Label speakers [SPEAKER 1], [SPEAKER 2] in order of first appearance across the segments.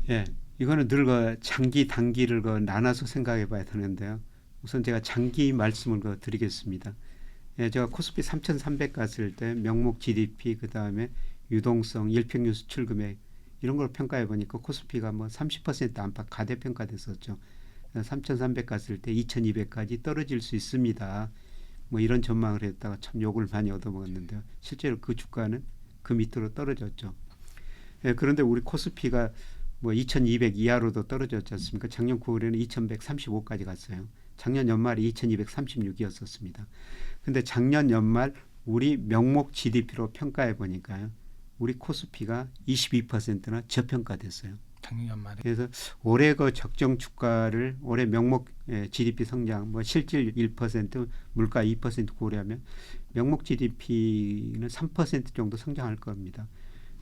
[SPEAKER 1] 예, 이거는 늘 그 장기, 단기를 그 나눠서 생각해 봐야 되는데요. 우선 제가 장기 말씀을 그 드리겠습니다. 예, 제가 코스피 3,300 갔을 때 명목 GDP 그다음에 유동성, 일평균 수출 금액 이런 걸 평가해 보니까 코스피가 뭐 30% 안팎 가대평가됐었죠. 3,300 갔을 때 2,200까지 떨어질 수 있습니다. 뭐 이런 전망을 했다가 참 욕을 많이 얻어먹었는데요. 실제로 그 주가는 그 밑으로 떨어졌죠. 예, 그런데 우리 코스피가 뭐 2,200 이하로도 떨어졌지 않습니까? 작년 9월에는 2,135까지 갔어요. 작년 연말이 2,236이었었습니다. 근데 작년 연말 우리 명목 GDP로 평가해 보니까요. 우리 코스피가 22%나 저평가됐어요.
[SPEAKER 2] 작년 연말에.
[SPEAKER 1] 그래서 올해 그 적정 주가를 올해 명목 GDP 성장 뭐 실질 1% 물가 2% 고려하면 명목 GDP는 3% 정도 성장할 겁니다.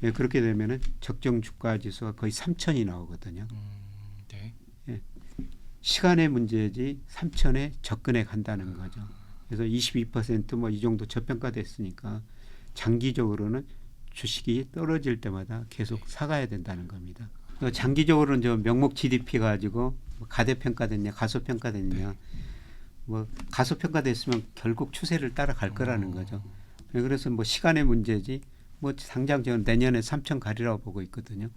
[SPEAKER 1] 예, 그렇게 되면은 적정 주가 지수가 거의 3천이 나오거든요.
[SPEAKER 2] 네.
[SPEAKER 1] 예, 시간의 문제지 3천에 접근해 간다는 거죠. 그래서 22%뭐 이 정도 저평가됐으니까 장기적으로는 주식이 떨어질 때마다 계속 사가야 된다는 겁니다. 장기적으로는 저 명목 GDP 가지고 가대평가됐냐 가소평가됐냐 뭐 가소평가됐으면 결국 추세를 따라갈 거라는 거죠. 그래서 뭐 시간의 문제지 뭐 당장 저는 내년에 3천 가리라고 보고 있거든요.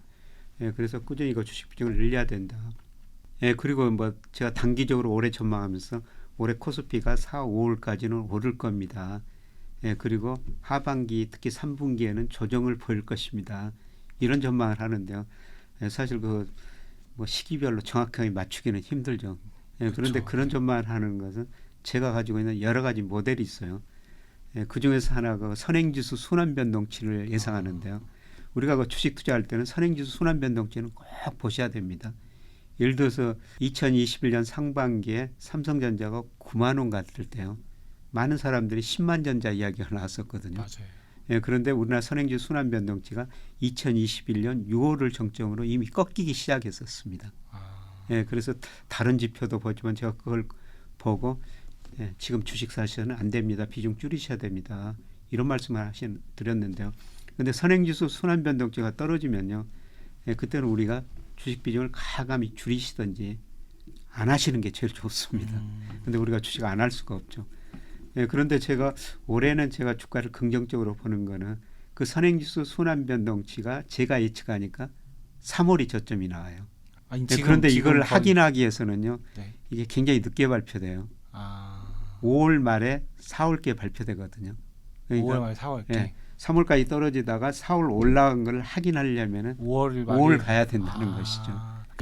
[SPEAKER 1] 예, 그래서 꾸준히 그 주식 비중을 늘려야 된다. 예, 그리고 뭐 제가 단기적으로 올해 전망하면서 올해 코스피가 4, 5월까지는 오를 겁니다. 예, 그리고 하반기 특히 3분기에는 조정을 보일 것입니다. 이런 전망을 하는데요. 예, 사실 그 뭐 시기별로 정확하게 맞추기는 힘들죠. 예, 그런데
[SPEAKER 2] 그쵸.
[SPEAKER 1] 그런 전망을 하는 것은 제가 가지고 있는 여러 가지 모델이 있어요. 예, 그 중에서 하나가 선행지수 순환 변동치를 예상하는데요. 우리가 그 주식 투자할 때는 선행지수 순환 변동치는 꼭 보셔야 됩니다. 예를 들어서 2021년 상반기에 삼성전자가 9만 원 갔을 때요. 많은 사람들이 10만 전자 이야기가 나왔었거든요.
[SPEAKER 2] 맞아요.
[SPEAKER 1] 예, 그런데 우리나라 선행지수 순환 변동치가 2021년 6월을 정점으로 이미 꺾이기 시작했었습니다. 예, 그래서 다른 지표도 보지만 제가 그걸 보고 예, 지금 주식 사셔는 안 됩니다. 비중 줄이셔야 됩니다. 이런 말씀을 드렸는데요. 그런데 선행지수 순환 변동치가 떨어지면요. 예, 그때는 우리가 주식 비중을 가감히 줄이시든지 안 하시는 게 제일 좋습니다. 그런데 우리가 주식 안 할 수가 없죠. 예, 그런데 제가 올해는 제가 주가를 긍정적으로 보는 거는 그 선행지수 순환 변동치가 제가 예측하니까 3월이 저점이 나와요.
[SPEAKER 2] 아니,
[SPEAKER 1] 예,
[SPEAKER 2] 지금
[SPEAKER 1] 그런데
[SPEAKER 2] 지금
[SPEAKER 1] 이걸
[SPEAKER 2] 거의
[SPEAKER 1] 확인하기 위해서는요.
[SPEAKER 2] 네.
[SPEAKER 1] 이게 굉장히 늦게 발표돼요. 5월 말에 4월께 발표되거든요.
[SPEAKER 2] 5월
[SPEAKER 1] 그러니까
[SPEAKER 2] 말 4월
[SPEAKER 1] 예,
[SPEAKER 2] 게
[SPEAKER 1] 3월까지 떨어지다가 4월 올라간 걸 확인하려면은
[SPEAKER 2] 5월 말에
[SPEAKER 1] 5월 가야 된다는 것이죠.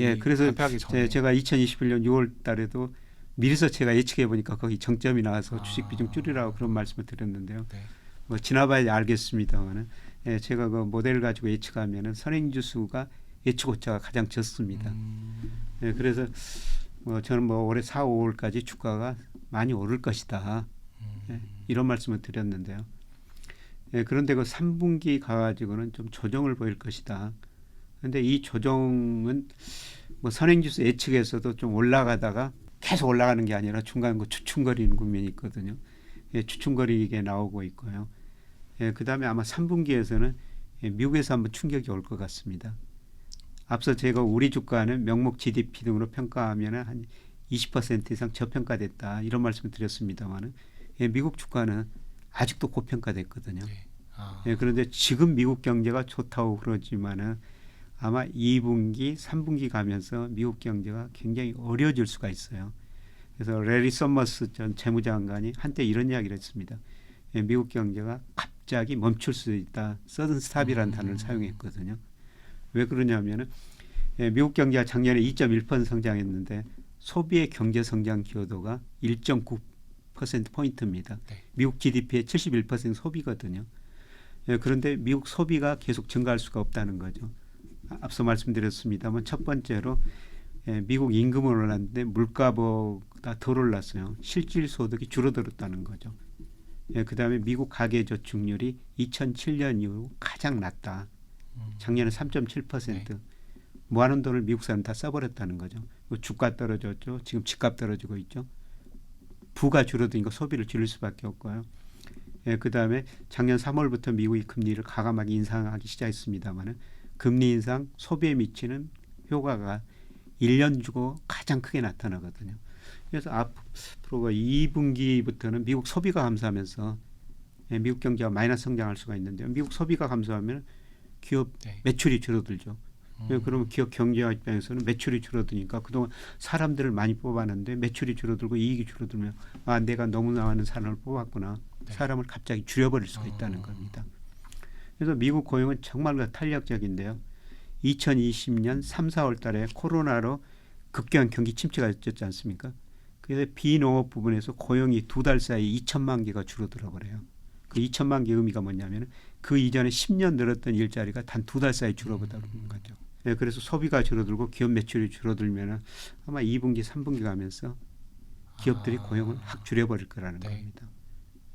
[SPEAKER 1] 예, 그래서
[SPEAKER 2] 발표하기 전에.
[SPEAKER 1] 제가 2021년 6월 달에도 미리서 제가 예측해 보니까 거기 정점이 나와서 주식 비중 줄이라고 그런 말씀을 드렸는데요.
[SPEAKER 2] 네.
[SPEAKER 1] 뭐 지나봐야 알겠습니다만은 예, 제가 그 모델 가지고 예측하면은 선행지수가 예측 오차가 가장 적습니다. 예, 그래서 뭐 저는 뭐 올해 4, 5월까지 주가가 많이 오를 것이다. 예, 이런 말씀을 드렸는데요. 예, 그런데 그 3분기 가가지고는 좀 조정을 보일 것이다. 그런데 이 조정은 뭐 선행지수 예측에서도 좀 올라가다가 계속 올라가는 게 아니라 중간 그 주춤거리는 국면이 있거든요. 예, 주춤거리게 나오고 있고요. 예, 그 다음에 아마 3분기에서는 예, 미국에서 한번 충격이 올 것 같습니다. 앞서 제가 우리 주가는 명목 GDP 등으로 평가하면 한 20% 이상 저평가됐다 이런 말씀을 드렸습니다만은 예, 미국 주가는 아직도 고평가됐거든요.
[SPEAKER 2] 네.
[SPEAKER 1] 예, 그런데 지금 미국 경제가 좋다고 그러지만은 아마 2분기, 3분기 가면서 미국 경제가 굉장히 어려워질 수가 있어요. 그래서 레리 서머스 전 재무장관이 한때 이런 이야기를 했습니다. 예, 미국 경제가 갑자기 멈출 수 있다. 서든 스탑이라는 단어를 사용했거든요. 왜 그러냐면은 예, 미국 경제가 작년에 2.1% 성장했는데 소비의 경제 성장 기여도가 1.9%포인트입니다.
[SPEAKER 2] 네.
[SPEAKER 1] 미국 GDP의 71% 소비거든요. 예, 그런데 미국 소비가 계속 증가할 수가 없다는 거죠. 앞서 말씀드렸습니다만 첫 번째로 예, 미국 임금은 올랐는데 물가보다 덜 올랐어요. 실질 소득이 줄어들었다는 거죠. 예, 그다음에 미국 가계 저축률이 2007년 이후 가장 낮다. 작년에 3.7%.
[SPEAKER 2] 네.
[SPEAKER 1] 모아놓은 돈을 미국 사람 다 써버렸다는 거죠. 주가 떨어졌죠. 지금 집값 떨어지고 있죠. 부가 줄어드니까 소비를 줄일 수밖에 없고요. 예, 그다음에 작년 3월부터 미국이 금리를 과감하게 인상하기 시작했습니다마는 금리 인상 소비에 미치는 효과가 1년 주고 가장 크게 나타나거든요. 그래서 앞으로 2분기부터는 미국 소비가 감소하면서 미국 경제가 마이너스 성장할 수가 있는데요. 미국 소비가 감소하면 기업
[SPEAKER 2] 네.
[SPEAKER 1] 매출이 줄어들죠. 그러면 기업 경제화 입장에서는 매출이 줄어드니까 그동안 사람들을 많이 뽑았는데 매출이 줄어들고 이익이 줄어들면 아 내가 너무 많은 사람을 뽑았구나.
[SPEAKER 2] 네.
[SPEAKER 1] 사람을 갑자기 줄여버릴 수가 있다는 겁니다. 그래서 미국 고용은 정말 탄력적인데요. 2020년 3, 4월 달에 코로나로 급격한 경기 침체가 있었지 않습니까? 그래서 비농업 부분에서 고용이 2달 사이 2천만 개가 줄어들어 버려요. 그 2천만 개 의미가 뭐냐면 그 이전에 10년 늘었던 일자리가 단 2달 사이 줄어들어버리는 거죠. 네, 그래서 소비가 줄어들고 기업 매출이 줄어들면 아마 2분기, 3분기 가면서 기업들이 고용을 확 줄여버릴 거라는
[SPEAKER 2] 네.
[SPEAKER 1] 겁니다.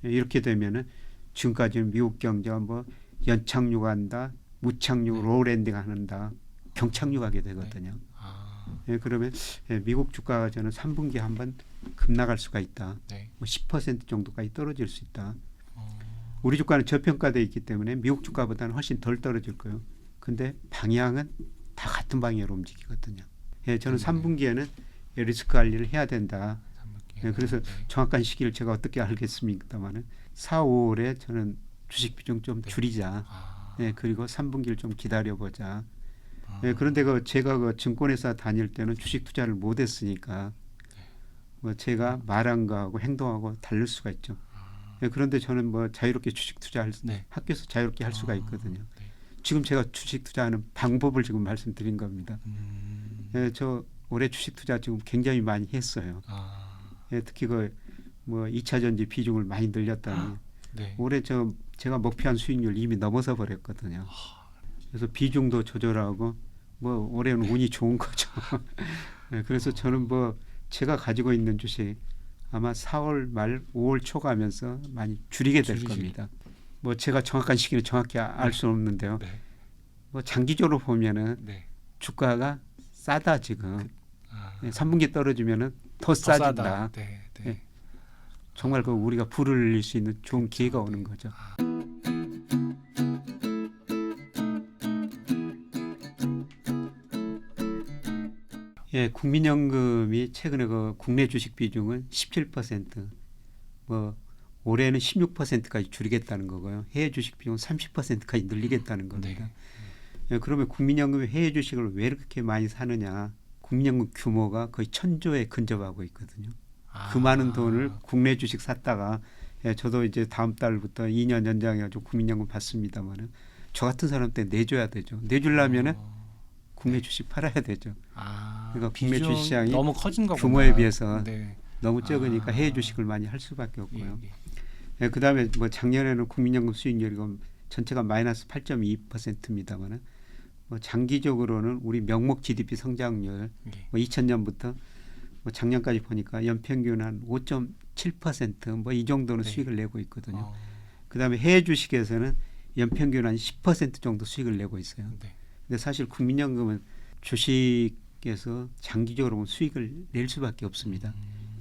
[SPEAKER 1] 네, 이렇게 되면은 지금까지는 미국 경제가 뭐 연착륙한다, 무착륙, 로우랜딩 한다, 경착륙하게 되거든요. 네, 그러면 미국 주가가 저는 3분기 한번 급락할 수가 있다.
[SPEAKER 2] 네.
[SPEAKER 1] 뭐 10% 정도까지 떨어질 수 있다. 우리 주가는 저평가되어 있기 때문에 미국 주가보다는 훨씬 덜 떨어질 거예요. 근데 방향은 다 같은 방향으로 움직이거든요. 예, 저는 3분기에는 리스크 관리를 해야 된다. 예, 그래서 정확한 시기를 제가 어떻게 알겠습니까만은 4, 5월에 저는 주식 비중 좀 줄이자. 예, 그리고 3분기를 좀 기다려보자. 예, 그런데 제가 증권회사 다닐 때는 주식 투자를 못했으니까 뭐 제가 말한 거하고 행동하고 다를 수가 있죠. 예, 그런데 저는 뭐 자유롭게 주식 투자할 학교에서 자유롭게 할 수가 있거든요. 지금 제가 주식 투자하는 방법을 지금 말씀드린 겁니다. 예, 저 올해 주식 투자 지금 굉장히 많이 했어요. 예, 특히 뭐 2차 전지 비중을 많이 늘렸다니 올해 제가 목표한 수익률 이미 넘어서 버렸거든요. 그래서 비중도 조절하고 뭐 올해는 운이 좋은 거죠. 예, 그래서 저는 뭐 제가 가지고 있는 주식 아마 4월 말 5월 초 가면서 많이 줄이게 될 겁니다. 뭐 제가 정확한 시기는 정확히 알 수는 없는데요. 뭐 장기적으로 보면은 주가가 싸다 지금. 3분기 떨어지면은 더 싸진다. 예. 정말 우리가 불을 흘릴 수 있는 좋은 기회가 오는 거죠. 예, 국민연금이 최근에 국내 주식 비중은 17%, 뭐 올해는 16%까지 줄이겠다는 거고요. 해외 주식 비중은 30%까지 늘리겠다는 겁니다. 예, 그러면 국민연금이 해외 주식을 왜 이렇게 많이 사느냐? 국민연금 규모가 거의 1,000조에 근접하고 있거든요. 그 많은 돈을 국내 주식 샀다가 예, 저도 이제 다음 달부터 2년 연장해가지고 국민연금 받습니다만은 저 같은 사람한테 내줘야 되죠. 내주려면은 국내 주식 팔아야 되죠. 그러니까 국내 주식 시장이
[SPEAKER 2] 너무 커진 거구나.
[SPEAKER 1] 규모에 비해서 너무 적으니까 해외 주식을 많이 할 수밖에 없고요. 예, 그다음에 뭐 작년에는 국민연금 수익률이 전체가 마이너스 8.2%입니다만은 뭐 장기적으로는 우리 명목 GDP 성장률 뭐 2000년부터 뭐 작년까지 보니까 연평균 한 5.7% 뭐 이 정도는 수익을 내고 있거든요. 그다음에 해외 주식에서는 연평균 한 10% 정도 수익을 내고 있어요. 근데 사실 국민연금은 주식에서 장기적으로 보면 수익을 낼 수밖에 없습니다.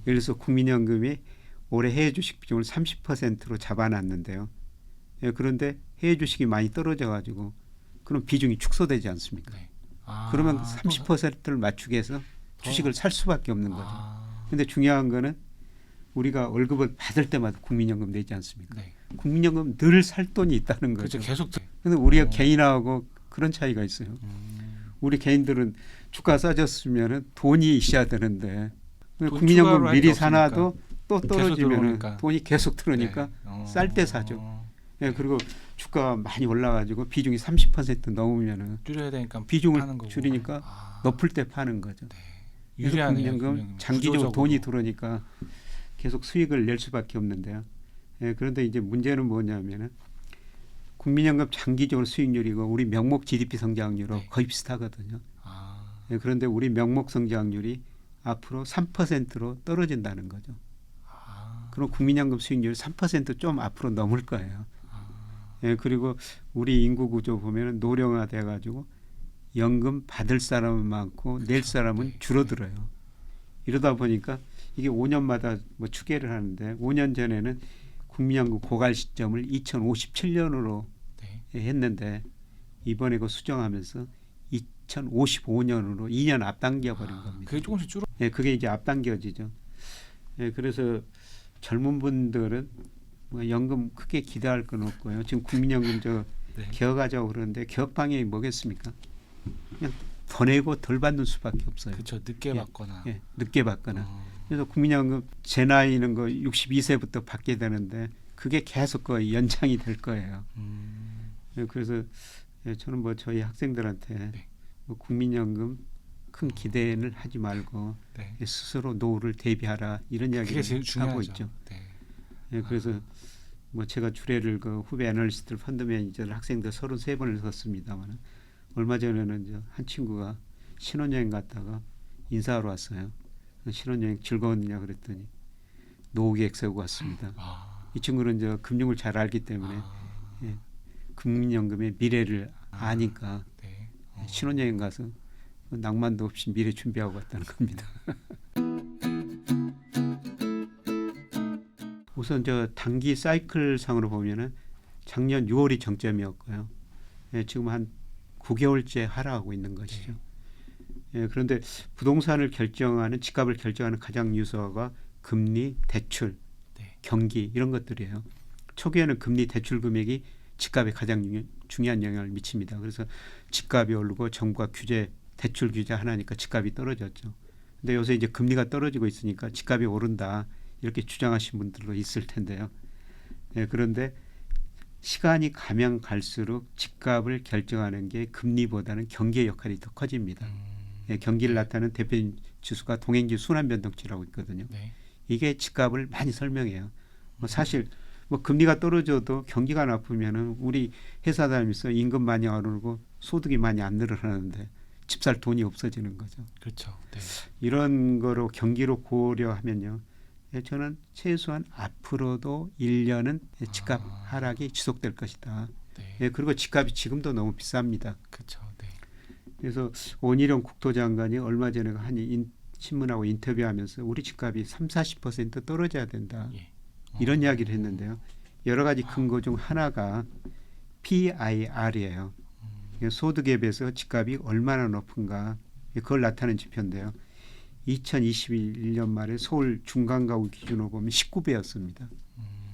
[SPEAKER 1] 예를 들어서 국민연금이 올해 해외 주식 비중을 30%로 잡아놨는데요. 예, 그런데 해외 주식이 많이 떨어져가지고 그럼 비중이 축소되지 않습니까? 그러면 30%를 맞추기 위해서 주식을 살 수밖에 없는 거죠. 그런데 중요한 거는 우리가 월급을 받을 때마다 국민연금 내지 않습니까? 국민연금 늘 살 돈이 있다는 거죠.
[SPEAKER 2] 계속.
[SPEAKER 1] 그런데 우리가 개인하고 그런 차이가 있어요. 우리 개인들은 주가 싸졌으면 돈이 있어야 되는데 국민연금 미리 사놔도 또 떨어지면 돈이 계속 들어오니까 쌀 때 사죠. 예, 그리고 주가가 많이 올라가지고 비중이 30% 넘으면은
[SPEAKER 2] 줄여야 되니까
[SPEAKER 1] 비중을 줄이니까 높을 때 파는 거죠.
[SPEAKER 2] 유리하네요.
[SPEAKER 1] 국민연금 장기적으로 돈이 들어오니까 계속 수익을 낼 수밖에 없는데요. 예, 그런데 이제 문제는 뭐냐면은 국민연금 장기적으로 수익률이고 우리 명목 GDP 성장률로 거의 비슷하거든요. 예, 그런데 우리 명목 성장률이 앞으로 3%로 떨어진다는 거죠. 그럼 국민연금 수익률 3% 좀 앞으로 넘을 거예요. 예, 그리고 우리 인구 구조 보면은 노령화 돼가지고 연금 받을 사람은 많고 낼 사람은 줄어들어요. 이러다 보니까 이게 5년마다 뭐 추계를 하는데 5년 전에는 국민연금 고갈 시점을 2057년으로 했는데 이번에 수정하면서 2055년으로 2년 앞당겨 버린 겁니다.
[SPEAKER 2] 그게 조금씩 줄어.
[SPEAKER 1] 예, 그게 이제 앞당겨지죠. 예, 그래서 젊은 분들은 뭐 연금 크게 기대할 건 없고요. 지금 국민연금
[SPEAKER 2] 네.
[SPEAKER 1] 개혁하자고 그러는데 개혁 방향이 뭐겠습니까? 그냥 더 내고 덜 받는 수밖에 없어요.
[SPEAKER 2] 그렇죠. 늦게
[SPEAKER 1] 예,
[SPEAKER 2] 받거나.
[SPEAKER 1] 예, 늦게 받거나. 그래서 국민연금 제 나이는 거 62세부터 받게 되는데 그게 계속 거의 연장이 될 거예요. 예, 그래서 예, 저는 뭐 저희 학생들한테
[SPEAKER 2] 네.
[SPEAKER 1] 뭐 국민연금 큰 기대는 하지 말고
[SPEAKER 2] 네.
[SPEAKER 1] 예, 스스로 노후를 대비하라 이런
[SPEAKER 2] 그게
[SPEAKER 1] 이야기를
[SPEAKER 2] 제일 중요하죠.
[SPEAKER 1] 하고 있죠.
[SPEAKER 2] 네.
[SPEAKER 1] 예, 그래서 뭐 제가 주례를 그 후배 애널리스트 펀드 매니저를 학생들 33번을 섰습니다만 얼마 전에는 한 친구가 신혼여행 갔다가 인사하러 왔어요. 신혼여행 즐거웠냐 그랬더니 노후 계획 세우고 왔습니다. 이 친구는 금융을 잘 알기 때문에 예, 국민연금의 미래를 아니까
[SPEAKER 2] 네.
[SPEAKER 1] 신혼여행 가서 낭만도 없이 미래 준비하고 왔다는 겁니다. 우선 단기 사이클 상으로 보면은 작년 6월이 정점이었고요. 예, 지금 한 9개월째 하락하고 있는 것이죠. 예, 그런데 부동산을 결정하는 집값을 결정하는 가장 요소가 금리, 대출,
[SPEAKER 2] 네.
[SPEAKER 1] 경기 이런 것들이에요. 초기에는 금리, 대출 금액이 집값에 가장 중요한 영향을 미칩니다. 그래서 집값이 오르고 정부가 규제, 대출 규제 하나니까 집값이 떨어졌죠. 근데 요새 이제 금리가 떨어지고 있으니까 집값이 오른다 이렇게 주장하신 분들도 있을 텐데요. 예, 그런데 시간이 가면 갈수록 집값을 결정하는 게 금리보다는 경기의 역할이 더 커집니다. 예, 경기를 나타내는 대표 지수가 동행지 순환 변동치라고 있거든요.
[SPEAKER 2] 네.
[SPEAKER 1] 이게 집값을 많이 설명해요. 뭐 사실 뭐 금리가 떨어져도 경기가 나쁘면은 우리 회사 다니면서 임금 많이 오르고 소득이 많이 안 늘어나는데 집 살 돈이 없어지는 거죠.
[SPEAKER 2] 그렇죠. 네.
[SPEAKER 1] 이런 거로 경기로 고려하면요. 예, 저는 최소한 앞으로도 1년은 집값 하락이 지속될 것이다.
[SPEAKER 2] 네.
[SPEAKER 1] 예, 그리고 집값이 지금도 너무 비쌉니다.
[SPEAKER 2] 그렇죠. 네.
[SPEAKER 1] 그래서 원희룡 국토장관이 얼마 전에 한 신문하고 인터뷰하면서 우리 집값이 30-40% 떨어져야 된다.
[SPEAKER 2] 예.
[SPEAKER 1] 이런 이야기를 했는데요. 여러 가지 근거 중 하나가 PIR이에요. 소득에 비해서 집값이 얼마나 높은가 그걸 나타내는 지표인데요. 2021년 말에 서울 중간가구 기준으로 보면 19배였습니다.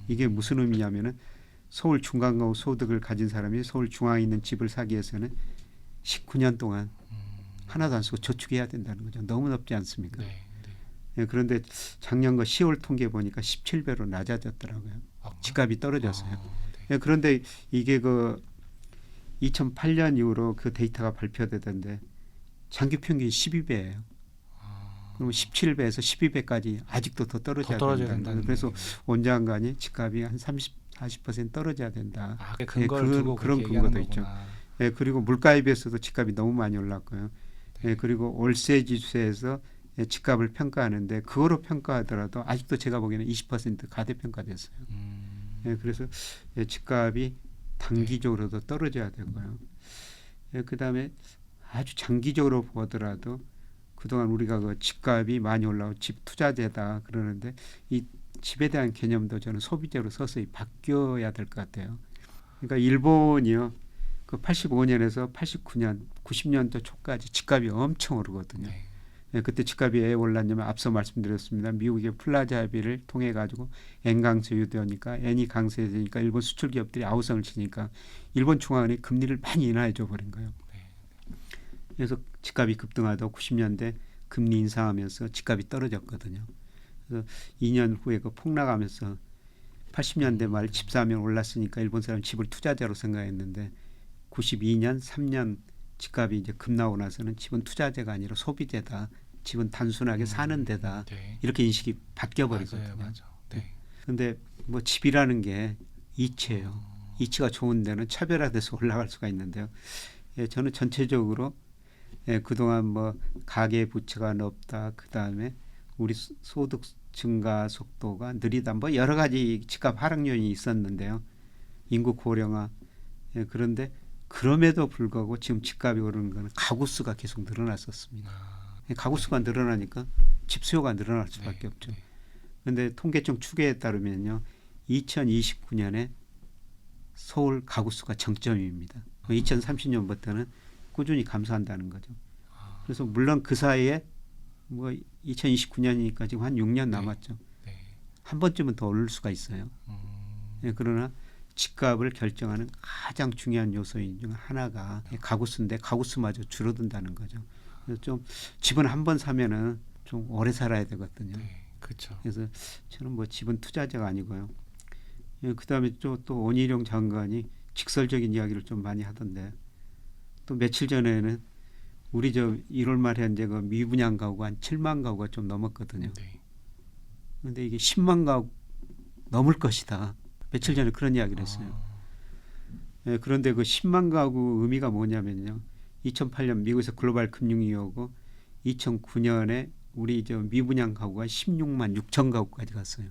[SPEAKER 1] 이게 무슨 의미냐면은 서울 중간가구 소득을 가진 사람이 서울 중앙에 있는 집을 사기 위해서는 19년 동안 하나도 안 쓰고 저축해야 된다는 거죠. 너무 높지 않습니까?
[SPEAKER 2] 네. 네.
[SPEAKER 1] 예, 그런데 작년 10월 통계 보니까 17배로 낮아졌더라고요. 집값이 떨어졌어요.
[SPEAKER 2] 네.
[SPEAKER 1] 예, 그런데 이게 2008년 이후로 그 데이터가 발표되던데 장기 평균이 12배예요. 그럼 17배에서 12배까지 아직도 더 떨어져야 된다는. 그래서 원장관이 집값이 한 30-40% 떨어져야 된다.
[SPEAKER 2] 근거를 두고
[SPEAKER 1] 그런 근거도 있죠. 예, 그리고 물가에 비해서도 집값이 너무 많이 올랐고요. 예, 그리고 월세 지수에서 집값을 평가하는데 그거로 평가하더라도 아직도 제가 보기에는 20% 가대평가됐어요. 예, 그래서 집값이 단기적으로도 떨어져야 되고요. 예, 그다음에 아주 장기적으로 보더라도 그동안 우리가 집값이 많이 올라오고 집 투자재다 그러는데 이 집에 대한 개념도 저는 소비재로 서서히 바뀌어야 될 것 같아요. 그러니까 일본이요. 85년에서 89년, 90년대 초까지 집값이 엄청 오르거든요.
[SPEAKER 2] 네.
[SPEAKER 1] 예, 그때 집값이 왜 올랐냐면 앞서 말씀드렸습니다. 미국의 플라자 합의를 통해 가지고 엔 강세 유도하니까 엔이 강세되니까 일본 수출 기업들이 아우성을 치니까 일본 중앙은행이 금리를 많이 인하해 줘 버린 거예요. 그래서 집값이 급등하다 90년대 금리 인상하면서 집값이 떨어졌거든요. 그래서 2년 후에 폭락하면서 80년대 말 집 사면 올랐으니까 일본 사람 집을 투자재로 생각했는데 92년 3년 집값이 이제 급나오고 나서는 집은 투자재가 아니라 소비재다. 집은 단순하게 사는 데다.
[SPEAKER 2] 네.
[SPEAKER 1] 이렇게 인식이 바뀌어 버리거든요.
[SPEAKER 2] 맞아요. 네.
[SPEAKER 1] 그런데 뭐 집이라는 게 이치예요. 이치가 좋은 데는 차별화돼서 올라갈 수가 있는데요. 예, 저는 전체적으로 그동안 뭐 가계 부채가 높다. 그다음에 우리 소득 증가 속도가 느리다. 뭐 여러 가지 집값 하락 요인이 있었는데요. 인구 고령화. 그런데 그럼에도 불구하고 지금 집값이 오르는 것은 가구 수가 계속 늘어났었습니다. 가구 수가 늘어나니까 집 수요가 늘어날 수밖에 없죠. 그런데 통계청 추계에 따르면요. 2029년에 서울 가구 수가 정점입니다. 2030년부터는 꾸준히 감소한다는 거죠. 그래서 물론 그 사이에 뭐 2029년이니까 지금 한 6년 남았죠.
[SPEAKER 2] 네.
[SPEAKER 1] 한 번쯤은 더 오를 수가 있어요. 예, 그러나 집값을 결정하는 가장 중요한 요소인 중 하나가 가구수인데 가구수마저 줄어든다는 거죠. 그래서 좀 집은 한 번 사면은 좀 오래 살아야 되거든요.
[SPEAKER 2] 네. 그렇죠.
[SPEAKER 1] 그래서 저는 뭐 집은 투자자가 아니고요. 예, 그다음에 또 원희룡 장관이 직설적인 이야기를 좀 많이 하던데 또 며칠 전에는 우리 저 1월 말에 현재 그 미분양 가구가 한 7만 가구가 좀 넘었거든요.
[SPEAKER 2] 네.
[SPEAKER 1] 그런데 이게 10만 가구 넘을 것이다. 며칠 전에 그런 이야기를 했어요. 예, 그런데 그 10만 가구 의미가 뭐냐면요. 2008년 미국에서 글로벌 금융위기 오고 2009년에 우리 저 미분양 가구가 16만 6천 가구까지 갔어요.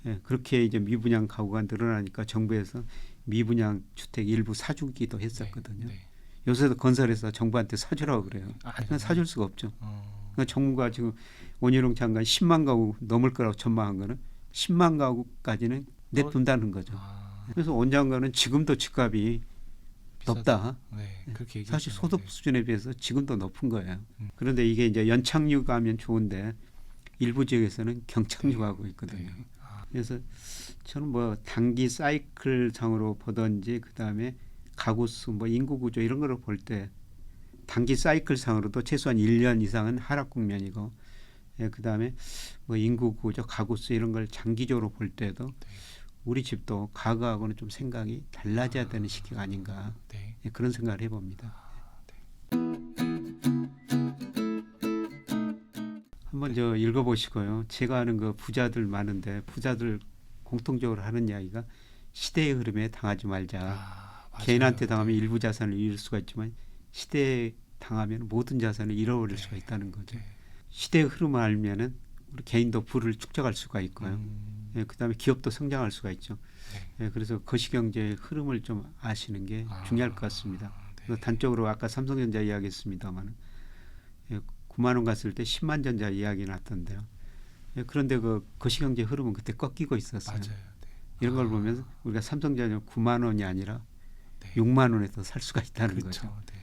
[SPEAKER 1] 예, 그렇게 이제 미분양 가구가 늘어나니까 정부에서 미분양 주택 일부 사주기도 했었거든요.
[SPEAKER 2] 네. 네.
[SPEAKER 1] 요새도 건설에서 정부한테 사주라고 그래요. 그냥 사줄 수가 없죠. 그러니까 정부가 지금 원희룡 장관 10만 가구 넘을 거라고 전망한 거는 10만 가구까지는 내둔다는 거죠. 그래서 원 장관은 지금도 집값이 높다.
[SPEAKER 2] 네. 그렇게
[SPEAKER 1] 사실
[SPEAKER 2] 얘기했잖아요.
[SPEAKER 1] 소득 수준에 비해서 지금도 높은 거예요. 그런데 이게 이제 연착륙하면 좋은데 일부 지역에서는 경착륙하고 있거든요.
[SPEAKER 2] 네.
[SPEAKER 1] 그래서 저는 뭐 단기 사이클 상으로 보든지 그다음에 가구수 뭐 인구 구조 이런 거를 볼 때 단기 사이클 상으로도 최소한 1년 이상은 하락 국면이고 예, 그다음에 뭐 인구 구조 가구수 이런 걸 장기적으로 볼 때도 우리 집도 과거하고는 좀 생각이 달라져야 되는 시기가 아닌가
[SPEAKER 2] 네.
[SPEAKER 1] 예, 그런 생각을 해봅니다. 한번 저 읽어보시고요. 제가 아는 그 부자들 많은데 부자들 공통적으로 하는 이야기가 시대의 흐름에 당하지 말자.
[SPEAKER 2] 맞아요.
[SPEAKER 1] 개인한테 당하면 일부 자산을 잃을 수가 있지만 시대에 당하면 모든 자산을 잃어버릴 수가 있다는 거죠. 시대의 흐름을 알면은 우리 개인도 부를 축적할 수가 있고요. 예, 그다음에 기업도 성장할 수가 있죠. 예, 그래서 거시경제의 흐름을 좀 아시는 게 중요할 것 같습니다. 그래서 단적으로 아까 삼성전자 이야기했습니다만 예, 9만 원 갔을 때 10만 전자 이야기 났던데요. 예, 그런데 그 거시경제 흐름은 그때 꺾이고 있었어요.
[SPEAKER 2] 맞아요. 네.
[SPEAKER 1] 이런 걸 보면 우리가 삼성전자 9만 원이 아니라
[SPEAKER 2] 네.
[SPEAKER 1] 6만 원에 더 살 수가 있다는
[SPEAKER 2] 그렇죠.
[SPEAKER 1] 거죠.
[SPEAKER 2] 네.